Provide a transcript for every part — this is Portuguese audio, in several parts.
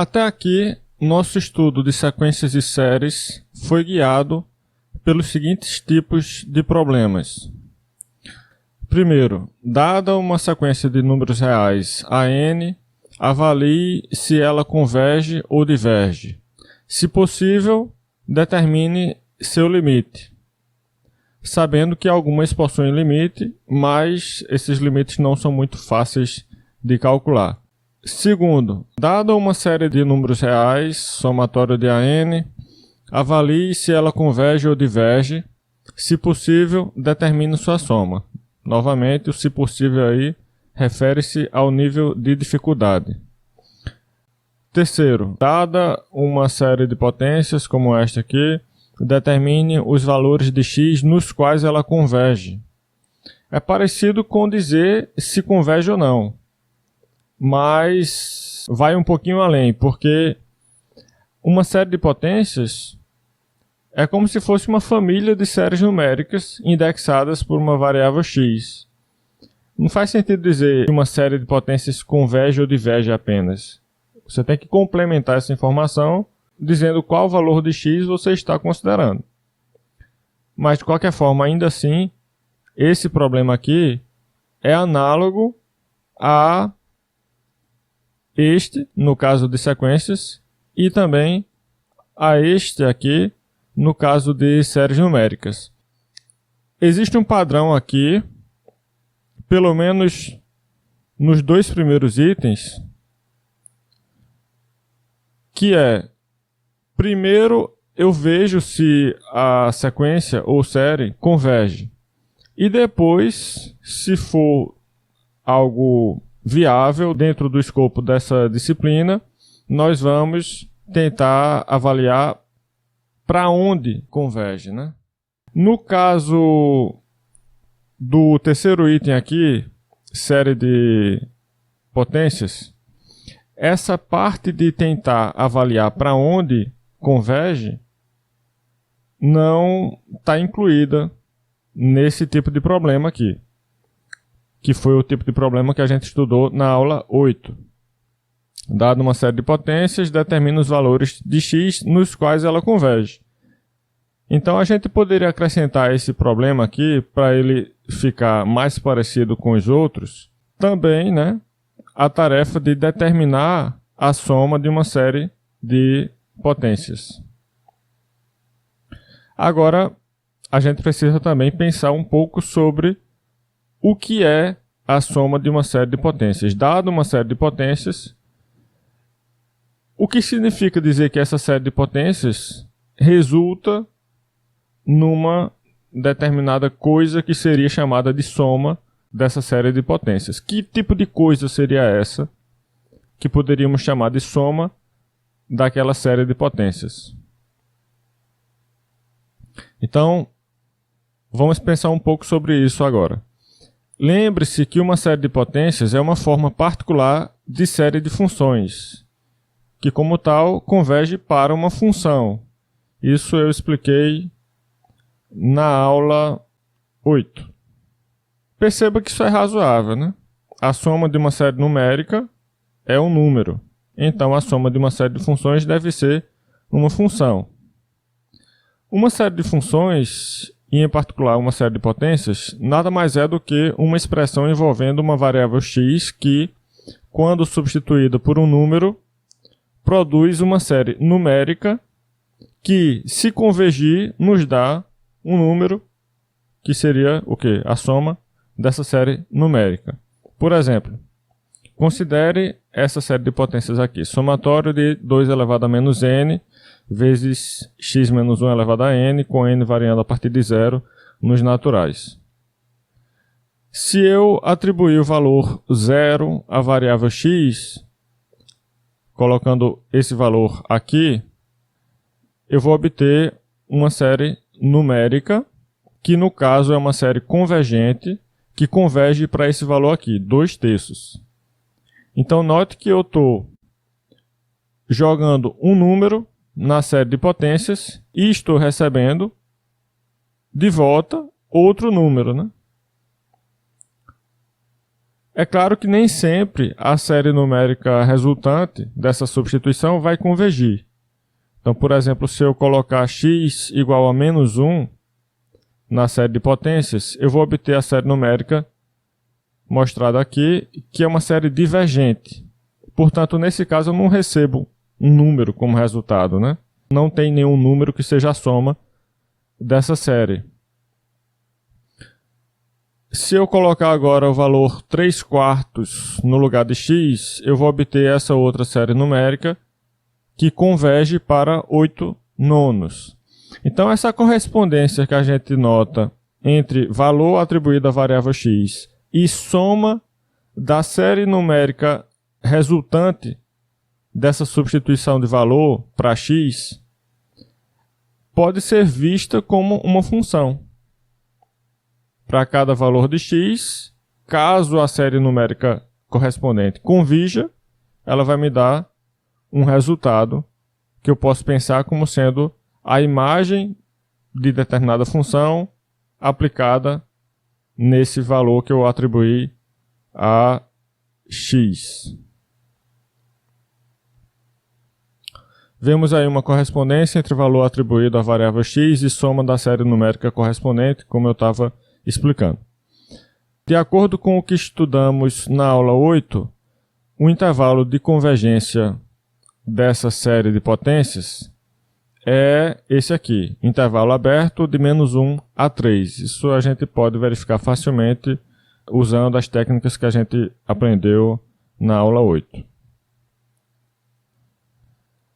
Até aqui, nosso estudo de sequências e séries foi guiado pelos seguintes tipos de problemas. Primeiro, dada uma sequência de números reais a n, avalie se ela converge ou diverge. Se possível, determine seu limite, sabendo que algumas possuem limite, mas esses limites não são muito fáceis de calcular. Segundo, dada uma série de números reais, somatório de AN, avalie se ela converge ou diverge. Se possível, determine sua soma. Novamente, o se possível aí refere-se ao nível de dificuldade. Terceiro, dada uma série de potências, como esta aqui, determine os valores de x nos quais ela converge. É parecido com dizer se converge ou não, mas vai um pouquinho além, porque uma série de potências é como se fosse uma família de séries numéricas indexadas por uma variável x. Não faz sentido dizer que uma série de potências converge ou diverge apenas. Você tem que complementar essa informação dizendo qual valor de x você está considerando. Mas, de qualquer forma, ainda assim, esse problema aqui é análogo a este, no caso de sequências, e também a este aqui, no caso de séries numéricas. Existe um padrão aqui, pelo menos nos dois primeiros itens, que é: primeiro, eu vejo se a sequência ou série converge. E depois, se for algo viável dentro do escopo dessa disciplina, nós vamos tentar avaliar para onde converge, né? No caso do terceiro item aqui, série de potências, essa parte de tentar avaliar para onde converge não está incluída nesse tipo de problema aqui, que foi o tipo de problema que a gente estudou na aula 8. Dada uma série de potências, determina os valores de x nos quais ela converge. Então a gente poderia acrescentar esse problema aqui, para ele ficar mais parecido com os outros, também, né, a tarefa de determinar a soma de uma série de potências. Agora, a gente precisa também pensar um pouco sobre o que é a soma de uma série de potências. Dada uma série de potências, o que significa dizer que essa série de potências resulta numa determinada coisa que seria chamada de soma dessa série de potências? Que tipo de coisa seria essa que poderíamos chamar de soma daquela série de potências? Então, vamos pensar um pouco sobre isso agora. Lembre-se que uma série de potências é uma forma particular de série de funções, que como tal converge para uma função. Isso eu expliquei na aula 8. Perceba que isso é razoável, né? A soma de uma série numérica é um número. Então a soma de uma série de funções deve ser uma função. Uma série de funções, e em particular uma série de potências, nada mais é do que uma expressão envolvendo uma variável x que, quando substituída por um número, produz uma série numérica que, se convergir, nos dá um número que seria o quê? A soma dessa série numérica. Por exemplo, considere essa série de potências aqui, somatório de 2 elevado a menos n vezes x menos 1 elevado a n, com n variando a partir de zero nos naturais. Se eu atribuir o valor 0 à variável x, colocando esse valor aqui, eu vou obter uma série numérica, que no caso é uma série convergente, que converge para esse valor aqui, 2/3. Então note que eu estou jogando um número na série de potências e estou recebendo de volta outro número, né? É claro que nem sempre a série numérica resultante dessa substituição vai convergir. Então, por exemplo, se eu colocar x igual a menos 1 na série de potências, eu vou obter a série numérica mostrada aqui, que é uma série divergente. Portanto, nesse caso, eu não recebo um número como resultado, né? Não tem nenhum número que seja a soma dessa série. Se eu colocar agora o valor 3/4 no lugar de x, eu vou obter essa outra série numérica que converge para 8/9. Então, essa correspondência que a gente nota entre valor atribuído à variável x e soma da série numérica resultante dessa substituição de valor para x pode ser vista como uma função. Para cada valor de x, caso a série numérica correspondente convirja, ela vai me dar um resultado que eu posso pensar como sendo a imagem de determinada função aplicada nesse valor que eu atribuí a x. Vemos aí uma correspondência entre o valor atribuído à variável x e soma da série numérica correspondente, como eu estava explicando. De acordo com o que estudamos na aula 8, o intervalo de convergência dessa série de potências é esse aqui, intervalo aberto de -1 a 3. Isso a gente pode verificar facilmente usando as técnicas que a gente aprendeu na aula 8.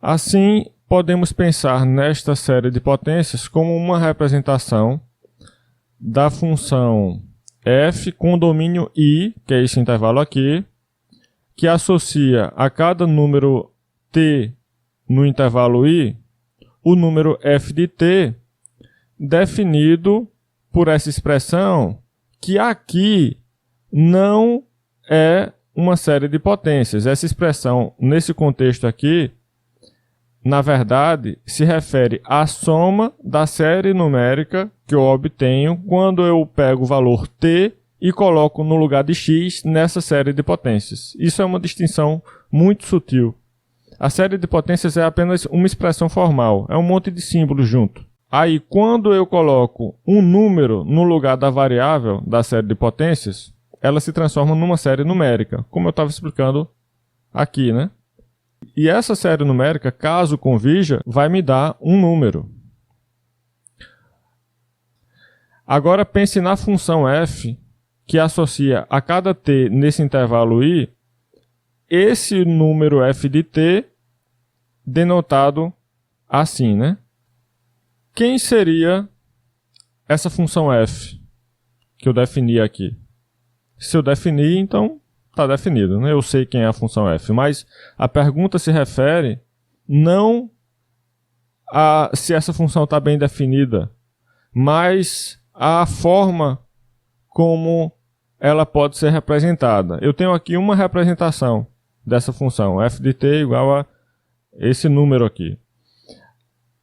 Assim, podemos pensar nesta série de potências como uma representação da função f com domínio i, que é esse intervalo aqui, que associa a cada número t no intervalo i o número f de t, definido por essa expressão, que aqui não é uma série de potências. Essa expressão, nesse contexto aqui, na verdade, se refere à soma da série numérica que eu obtenho quando eu pego o valor t e coloco no lugar de x nessa série de potências. Isso é uma distinção muito sutil. A série de potências é apenas uma expressão formal, é um monte de símbolos junto. Aí, quando eu coloco um número no lugar da variável da série de potências, ela se transforma numa série numérica, como eu estava explicando aqui, né? E essa série numérica, caso convirja, vai me dar um número. Agora pense na função f, que associa a cada t nesse intervalo i, esse número f de t, denotado assim, né? Quem seria essa função f que eu defini aqui? Se eu definir, então está definido, né? Eu sei quem é a função f, mas a pergunta se refere não a se essa função está bem definida, mas a forma como ela pode ser representada. Eu tenho aqui uma representação dessa função, f de t igual a esse número aqui.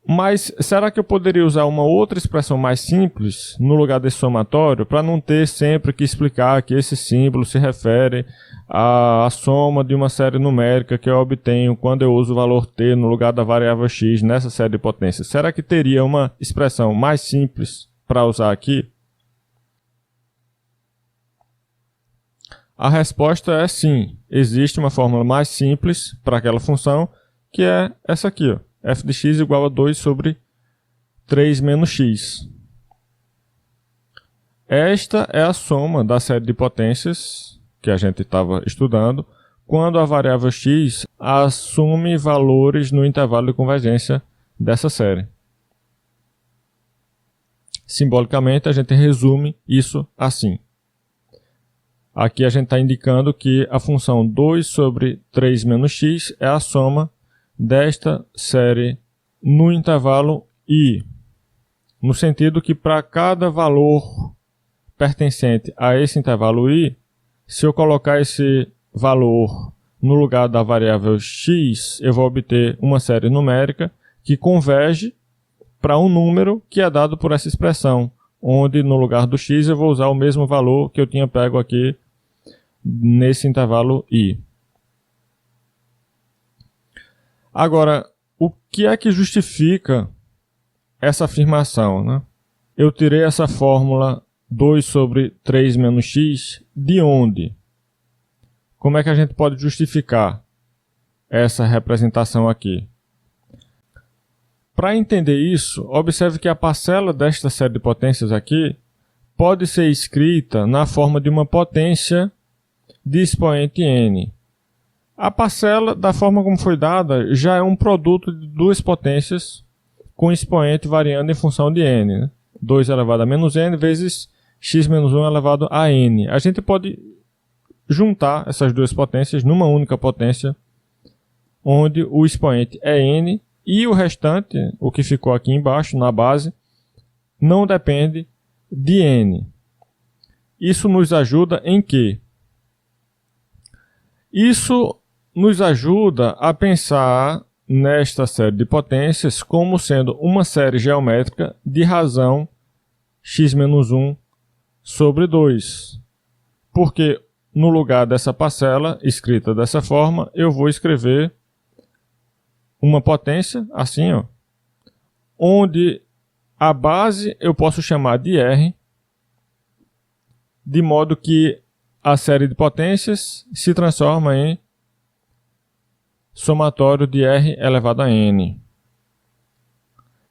Mas será que eu poderia usar uma outra expressão mais simples no lugar desse somatório para não ter sempre que explicar que esse símbolo se refere à soma de uma série numérica que eu obtenho quando eu uso o valor t no lugar da variável x nessa série de potências? Será que teria uma expressão mais simples para usar aqui? A resposta é sim. Existe uma fórmula mais simples para aquela função, que é essa aqui, ó. F de x igual a 2 sobre 3 menos x. Esta é a soma da série de potências que a gente estava estudando quando a variável x assume valores no intervalo de convergência dessa série. Simbolicamente, a gente resume isso assim. Aqui a gente está indicando que a função 2 sobre 3 menos x é a soma desta série no intervalo i, no sentido que para cada valor pertencente a esse intervalo i, se eu colocar esse valor no lugar da variável x, eu vou obter uma série numérica que converge para um número que é dado por essa expressão, onde no lugar do x eu vou usar o mesmo valor que eu tinha pego aqui nesse intervalo I. Agora, o que é que justifica essa afirmação, né? Eu tirei essa fórmula 2 sobre 3 menos x de onde? Como é que a gente pode justificar essa representação aqui? Para entender isso, observe que a parcela desta série de potências aqui pode ser escrita na forma de uma potência de expoente n. A parcela, da forma como foi dada, já é um produto de duas potências com expoente variando em função de n, né? 2 elevado a menos n vezes x menos 1 elevado a n. A gente pode juntar essas duas potências numa única potência, onde o expoente é n e o restante, o que ficou aqui embaixo, na base, não depende de n. Isso nos ajuda em quê? Isso nos ajuda a pensar nesta série de potências como sendo uma série geométrica de razão x-1 sobre 2. Porque no lugar dessa parcela, escrita dessa forma, eu vou escrever uma potência, assim, ó, onde a base eu posso chamar de R, de modo que a série de potências se transforma em somatório de R elevado a n.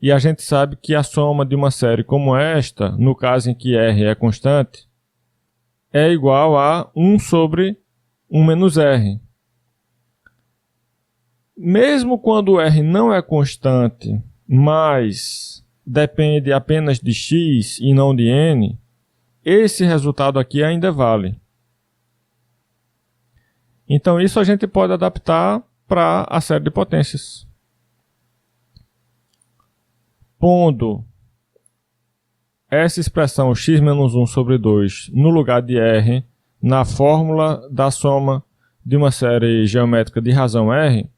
E a gente sabe que a soma de uma série como esta, no caso em que R é constante, é igual a 1 sobre 1 menos R. Mesmo quando R não é constante, mas depende apenas de x e não de n, esse resultado aqui ainda vale. Então isso a gente pode adaptar para a série de potências. Pondo essa expressão x menos 1 sobre 2 no lugar de R na fórmula da soma de uma série geométrica de razão R,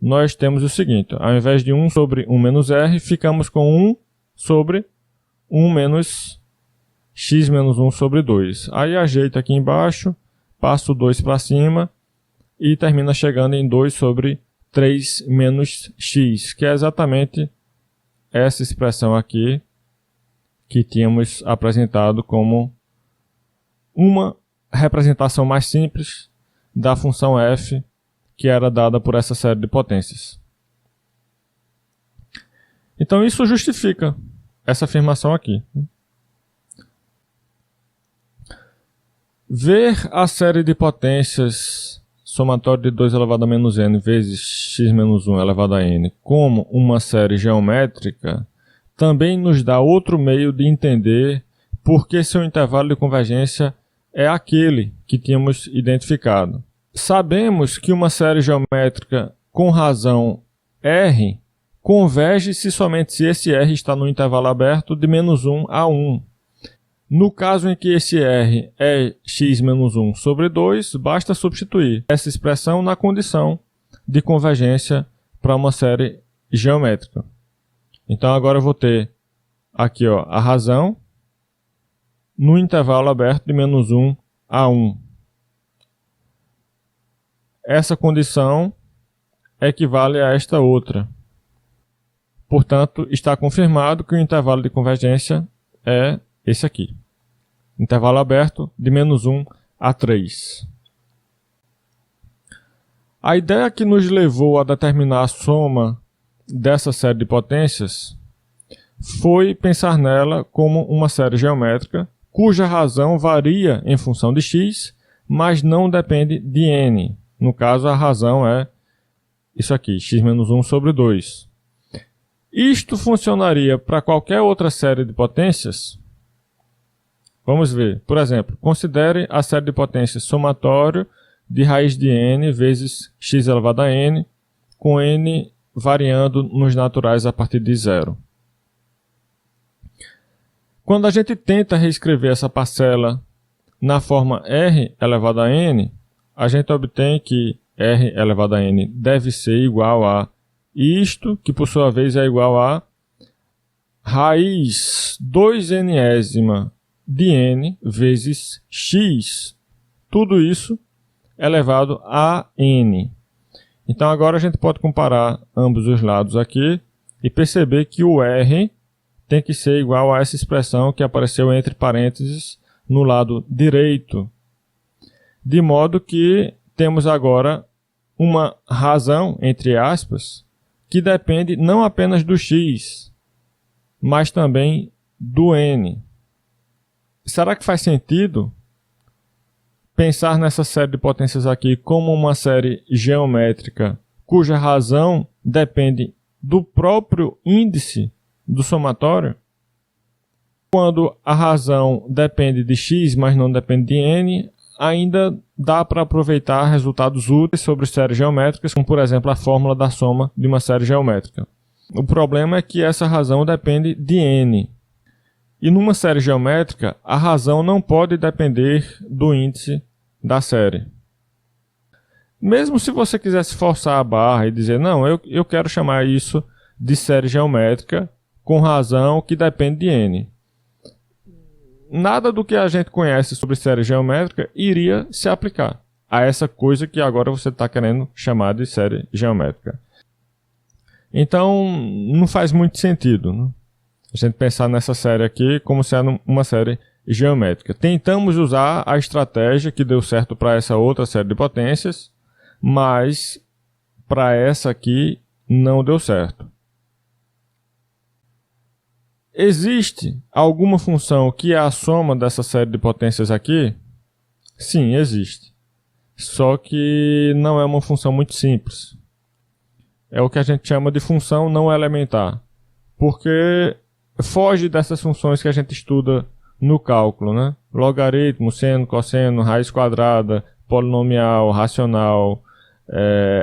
nós temos o seguinte: ao invés de 1 sobre 1 menos R, ficamos com 1 sobre 1 menos x menos 1 sobre 2. Aí ajeito aqui embaixo, passo 2 para cima e termina chegando em 2 sobre 3 menos x, que é exatamente essa expressão aqui que tínhamos apresentado como uma representação mais simples da função f que era dada por essa série de potências. Então isso justifica essa afirmação aqui. Ver a série de potências somatório de 2 elevado a menos n vezes x menos 1 elevado a n como uma série geométrica também nos dá outro meio de entender por que seu intervalo de convergência é aquele que tínhamos identificado. Sabemos que uma série geométrica com razão R converge se somente se esse R está no intervalo aberto de menos 1 a 1. No caso em que esse R é x menos 1 sobre 2, basta substituir essa expressão na condição de convergência para uma série geométrica. Então agora eu vou ter aqui, ó, a razão no intervalo aberto de menos 1 a 1. Essa condição equivale a esta outra. Portanto, está confirmado que o intervalo de convergência é esse aqui. Intervalo aberto de menos 1 a 3. A ideia que nos levou a determinar a soma dessa série de potências foi pensar nela como uma série geométrica cuja razão varia em função de x, mas não depende de n. No caso, a razão é isso aqui, x menos 1 sobre 2. Isto funcionaria para qualquer outra série de potências? Vamos ver. Por exemplo, considere a série de potências somatório de raiz de n vezes x elevado a n, com n variando nos naturais a partir de 0. Quando a gente tenta reescrever essa parcela na forma r elevado a n, a gente obtém que r elevado a n deve ser igual a isto, que por sua vez é igual a raiz 2nésima de n vezes x, tudo isso elevado a n. Então agora a gente pode comparar ambos os lados aqui e perceber que o r tem que ser igual a essa expressão que apareceu entre parênteses no lado direito. De modo que temos agora uma razão, entre aspas, que depende não apenas do x, mas também do n. Será que faz sentido pensar nessa série de potências aqui como uma série geométrica cuja razão depende do próprio índice do somatório? Quando a razão depende de x, mas não depende de n, ainda dá para aproveitar resultados úteis sobre séries geométricas, como por exemplo a fórmula da soma de uma série geométrica. O problema é que essa razão depende de n. E numa série geométrica, a razão não pode depender do índice da série. Mesmo se você quisesse forçar a barra e dizer, não, eu quero chamar isso de série geométrica com razão que depende de n. Nada do que a gente conhece sobre série geométrica iria se aplicar a essa coisa que agora você está querendo chamar de série geométrica. Então, não faz muito sentido, né? A gente pensar nessa série aqui como sendo uma série geométrica. Tentamos usar a estratégia que deu certo para essa outra série de potências, mas para essa aqui não deu certo. Existe alguma função que é a soma dessa série de potências aqui? Sim, existe. Só que não é uma função muito simples. É o que a gente chama de função não elementar, porque foge dessas funções que a gente estuda no cálculo, né? Logaritmo, seno, cosseno, raiz quadrada, polinomial, racional.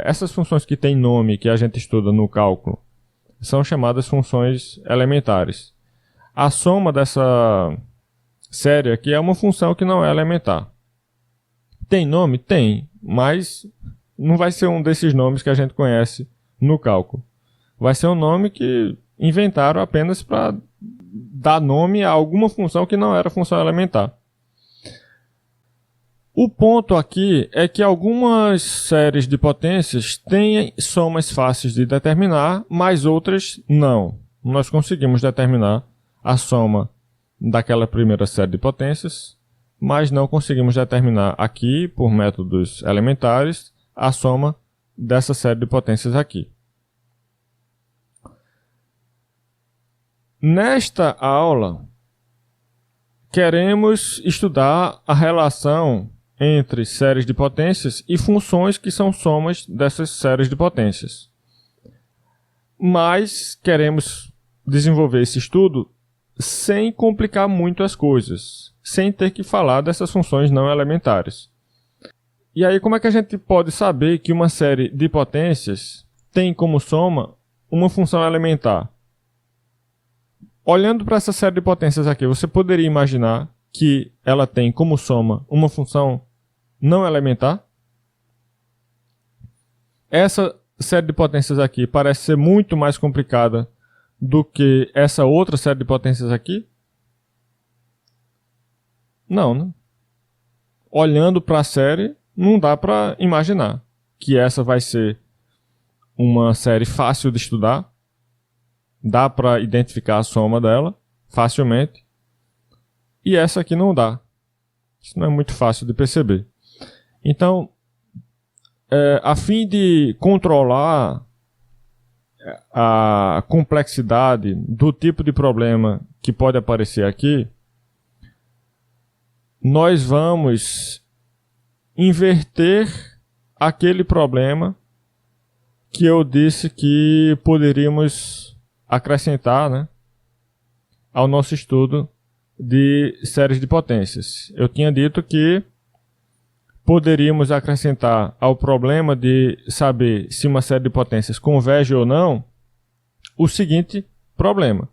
Essas funções que têm nome que a gente estuda no cálculo são chamadas funções elementares. A soma dessa série aqui é uma função que não é elementar. Tem nome? Tem, mas não vai ser um desses nomes que a gente conhece no cálculo. Vai ser um nome que inventaram apenas para dar nome a alguma função que não era função elementar. O ponto aqui é que algumas séries de potências têm somas fáceis de determinar, mas outras não. Nós conseguimos determinar a soma daquela primeira série de potências, mas não conseguimos determinar aqui, por métodos elementares, a soma dessa série de potências aqui. Nesta aula, queremos estudar a relação entre séries de potências e funções que são somas dessas séries de potências. Mas queremos desenvolver esse estudo sem complicar muito as coisas, sem ter que falar dessas funções não elementares. E aí, como é que a gente pode saber que uma série de potências tem como soma uma função elementar? Olhando para essa série de potências aqui, você poderia imaginar que ela tem como soma uma função não elementar? Essa série de potências aqui parece ser muito mais complicada do que essa outra série de potências aqui? Não, né? Olhando para a série, não dá para imaginar que essa vai ser uma série fácil de estudar. Dá para identificar a soma dela facilmente. E essa aqui não dá. Isso não é muito fácil de perceber. Então, a fim de controlar a complexidade do tipo de problema que pode aparecer aqui, nós vamos inverter aquele problema que eu disse que poderíamos acrescentar, né, ao nosso estudo de séries de potências. Eu tinha dito que poderíamos acrescentar ao problema de saber se uma série de potências converge ou não o seguinte problema.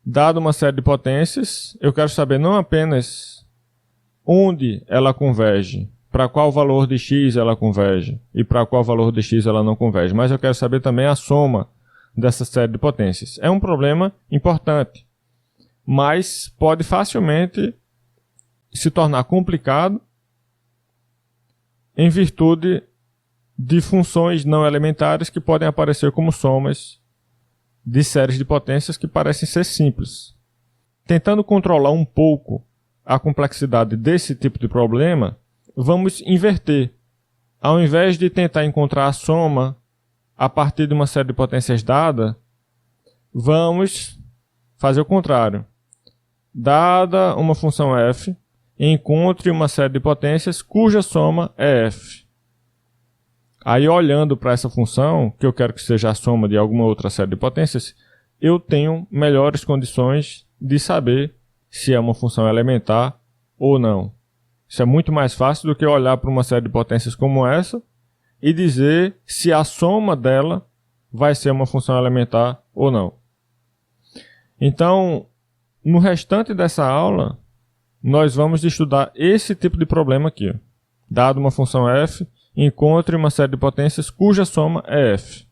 Dado uma série de potências, eu quero saber não apenas onde ela converge, para qual valor de x ela converge e para qual valor de x ela não converge, mas eu quero saber também a soma dessa série de potências. É um problema importante, mas pode facilmente se tornar complicado em virtude de funções não elementares que podem aparecer como somas de séries de potências que parecem ser simples. Tentando controlar um pouco a complexidade desse tipo de problema, vamos inverter. Ao invés de tentar encontrar a soma a partir de uma série de potências dada, vamos fazer o contrário. Dada uma função f, encontre uma série de potências cuja soma é f. Aí, olhando para essa função, que eu quero que seja a soma de alguma outra série de potências, eu tenho melhores condições de saber se é uma função elementar ou não. Isso é muito mais fácil do que olhar para uma série de potências como essa e dizer se a soma dela vai ser uma função elementar ou não. Então, no restante dessa aula, nós vamos estudar esse tipo de problema aqui. Dado uma função f, encontre uma série de potências cuja soma é f.